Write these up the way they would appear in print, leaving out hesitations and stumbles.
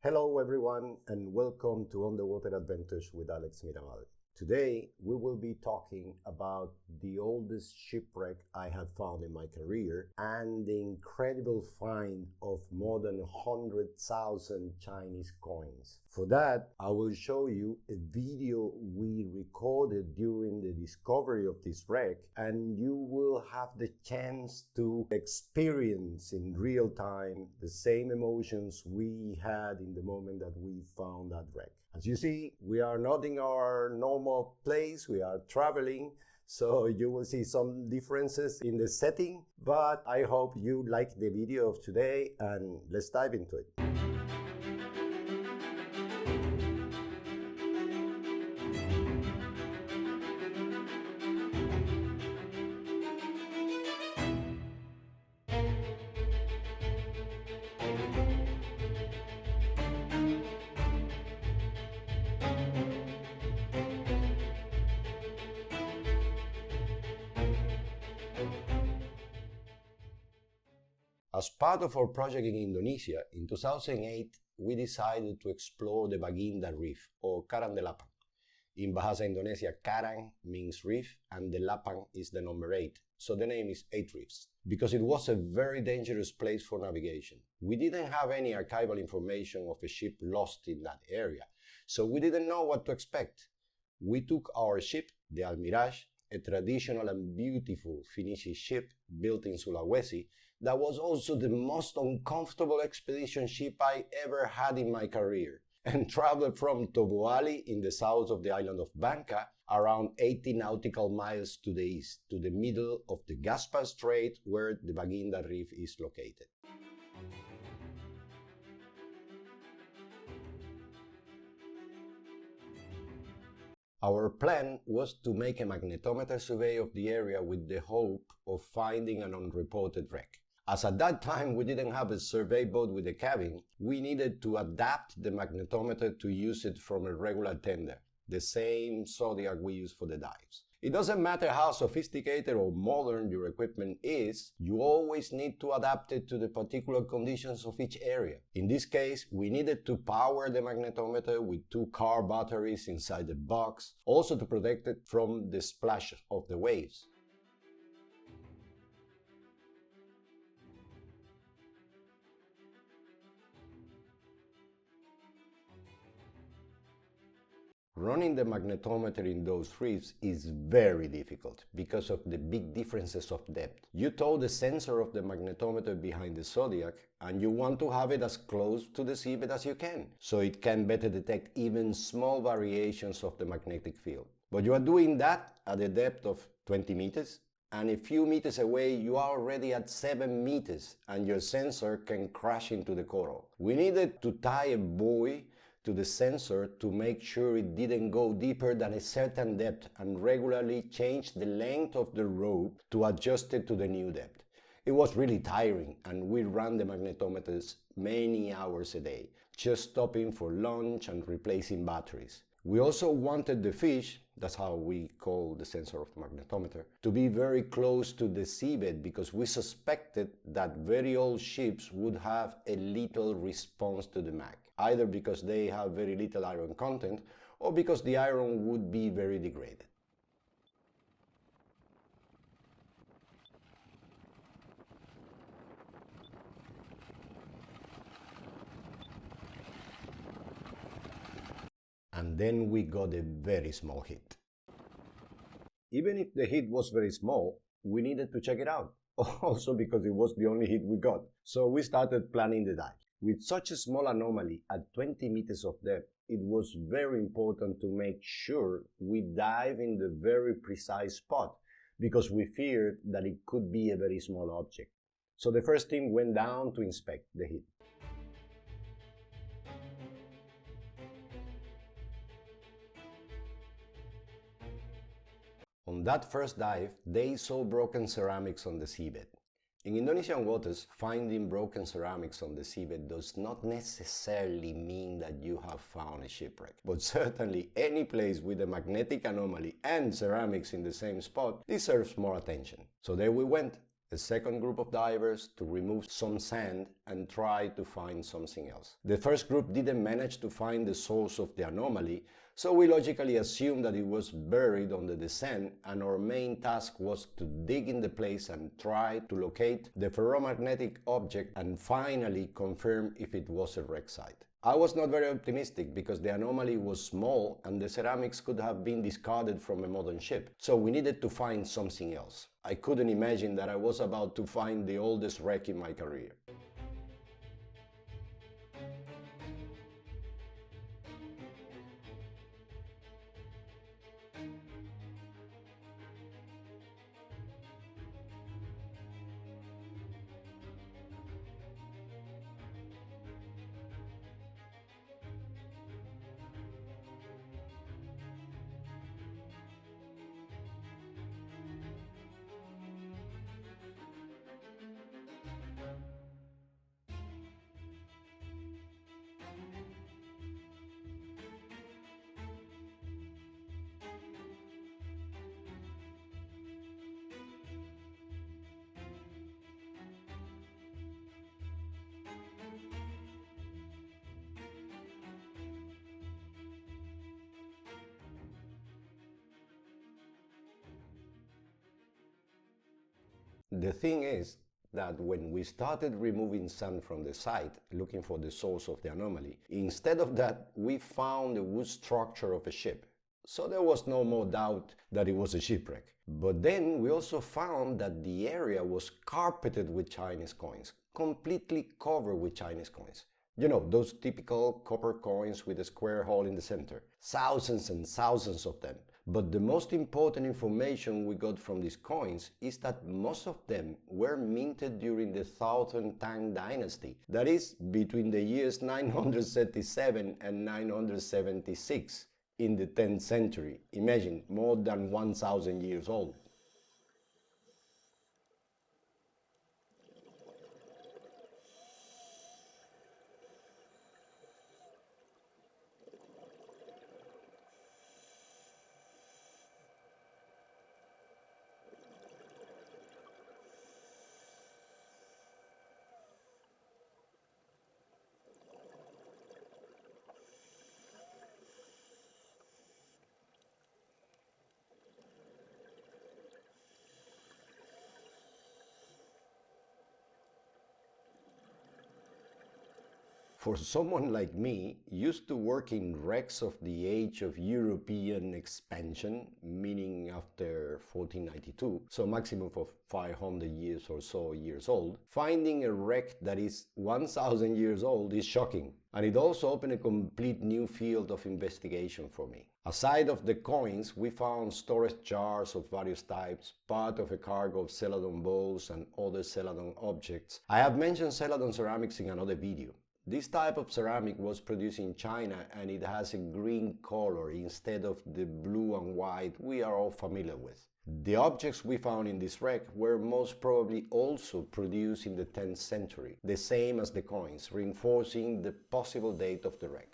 Hello everyone and welcome to Underwater Adventures with Alex Mirabal. Today we will be talking about the oldest shipwreck I have found in my career and the incredible find of more than 100,000 Chinese coins. For that, I will show you a video we recorded during the discovery of this wreck, and you will have the chance to experience in real time the same emotions we had in the moment that we found that wreck. As you see, we are not in our normal place, we are traveling, so you will see some differences in the setting, but I hope you like the video of today and let's dive into it. As part of our project in Indonesia, in 2008, we decided to explore the Baginda Reef, or Karang de Lapang. In Bahasa Indonesia, Karang means reef, and the Lapang is the number 8, so the name is 8 Reefs, because it was a very dangerous place for navigation. We didn't have any archival information of a ship lost in that area, so we didn't know what to expect. We took our ship, the Almirage, a traditional and beautiful Finnish ship built in Sulawesi, that was also the most uncomfortable expedition ship I ever had in my career, and traveled from Toboali in the south of the island of Bangka, around 80 nautical miles to the east, to the middle of the Gaspar Strait where the Baginda Reef is located. Our plan was to make a magnetometer survey of the area with the hope of finding an unreported wreck. As at that time we didn't have a survey boat with a cabin, we needed to adapt the magnetometer to use it from a regular tender, the same Zodiac we use for the dives. It doesn't matter how sophisticated or modern your equipment is, you always need to adapt it to the particular conditions of each area. In this case, we needed to power the magnetometer with 2 car batteries inside the box, also to protect it from the splash of the waves. Running the magnetometer in those reefs is very difficult because of the big differences of depth. You tow the sensor of the magnetometer behind the Zodiac and you want to have it as close to the seabed as you can, so it can better detect even small variations of the magnetic field. But you are doing that at a depth of 20 meters, and a few meters away you are already at 7 meters and your sensor can crash into the coral. We needed to tie a buoy to the sensor to make sure it didn't go deeper than a certain depth and regularly change the length of the rope to adjust it to the new depth. It was really tiring and we ran the magnetometers many hours a day, just stopping for lunch and replacing batteries. We also wanted the fish, that's how we call the sensor of the magnetometer, to be very close to the seabed because we suspected that very old ships would have a little response to the mag, either because they have very little iron content or because the iron would be very degraded. And then we got a very small hit. Even if the hit was very small, we needed to check it out, also because it was the only hit we got. So we started planning the dive. With such a small anomaly at 20 meters of depth, it was very important to make sure we dive in the very precise spot, because we feared that it could be a very small object. So the first team went down to inspect the hit. On that first dive, they saw broken ceramics on the seabed. In Indonesian waters, finding broken ceramics on the seabed does not necessarily mean that you have found a shipwreck, but certainly any place with a magnetic anomaly and ceramics in the same spot deserves more attention. So there we went, a second group of divers to remove some sand and try to find something else. The first group didn't manage to find the source of the anomaly, so we logically assumed that it was buried under the sand, and our main task was to dig in the place and try to locate the ferromagnetic object and finally confirm if it was a wreck site. I was not very optimistic because the anomaly was small and the ceramics could have been discarded from a modern ship, so we needed to find something else. I couldn't imagine that I was about to find the oldest wreck in my career. The thing is that when we started removing sand from the site, looking for the source of the anomaly, instead of that, we found the wood structure of a ship. So there was no more doubt that it was a shipwreck. But then we also found that the area was carpeted with Chinese coins, completely covered with Chinese coins. You know, those typical copper coins with a square hole in the center. Thousands and thousands of them. But the most important information we got from these coins is that most of them were minted during the Southern Tang dynasty, that is, between the years 937 and 976 in the 10th century. Imagine, more than 1,000 years old. For someone like me, used to work in wrecks of the age of European expansion, meaning after 1492, so maximum of 500 years or so years old, finding a wreck that is 1,000 years old is shocking. And it also opened a complete new field of investigation for me. Aside of the coins, we found storage jars of various types, part of a cargo of Celadon bowls and other Celadon objects. I have mentioned Celadon ceramics in another video. This type of ceramic was produced in China and it has a green color instead of the blue and white we are all familiar with. The objects we found in this wreck were most probably also produced in the 10th century, the same as the coins, reinforcing the possible date of the wreck.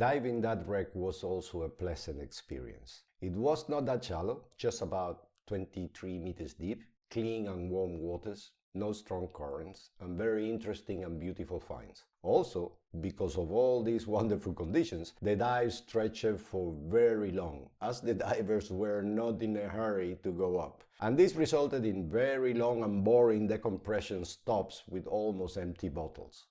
Diving that wreck was also a pleasant experience. It was not that shallow, just about 23 meters deep, clean and warm waters, no strong currents, and very interesting and beautiful finds. Also, because of all these wonderful conditions, the dive stretched for very long, as the divers were not in a hurry to go up. And this resulted in very long and boring decompression stops with almost empty bottles.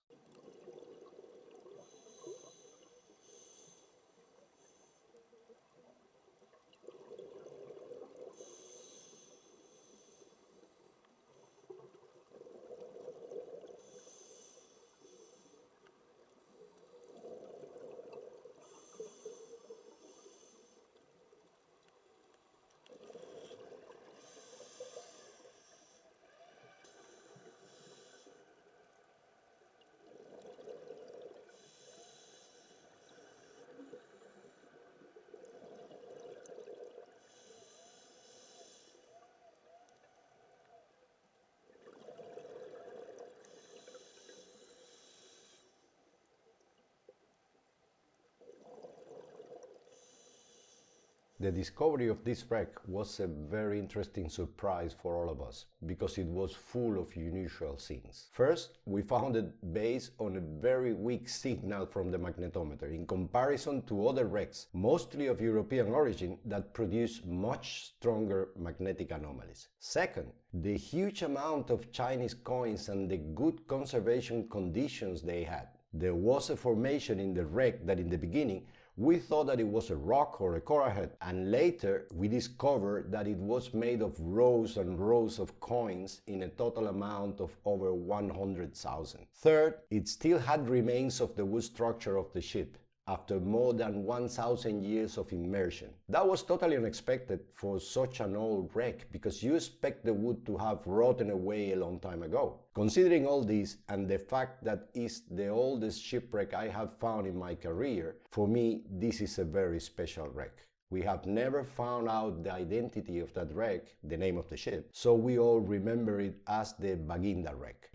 The discovery of this wreck was a very interesting surprise for all of us because it was full of unusual things. First, we found it based on a very weak signal from the magnetometer in comparison to other wrecks, mostly of European origin, that produce much stronger magnetic anomalies. Second, the huge amount of Chinese coins and the good conservation conditions they had. There was a formation in the wreck that in the beginning we thought that it was a rock or a coral head, and later we discovered that it was made of rows and rows of coins in a total amount of over 100,000. Third, it still had remains of the wood structure of the ship after more than 1,000 years of immersion. That was totally unexpected for such an old wreck because you expect the wood to have rotten away a long time ago. Considering all this and the fact that it's the oldest shipwreck I have found in my career, for me this is a very special wreck. We have never found out the identity of that wreck, the name of the ship, so we all remember it as the Baginda wreck.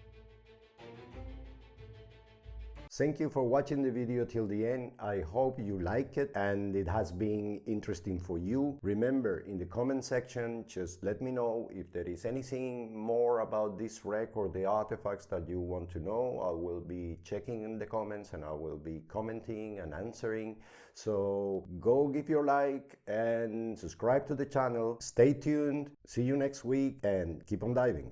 Thank you for watching the video till the end. I hope you like it and it has been interesting for you. Remember, in the comment section, just let me know if there is anything more about this wreck or the artifacts that you want to know. I will be checking in the comments and I will be commenting and answering. So go give your like and subscribe to the channel. Stay tuned. See you next week and keep on diving.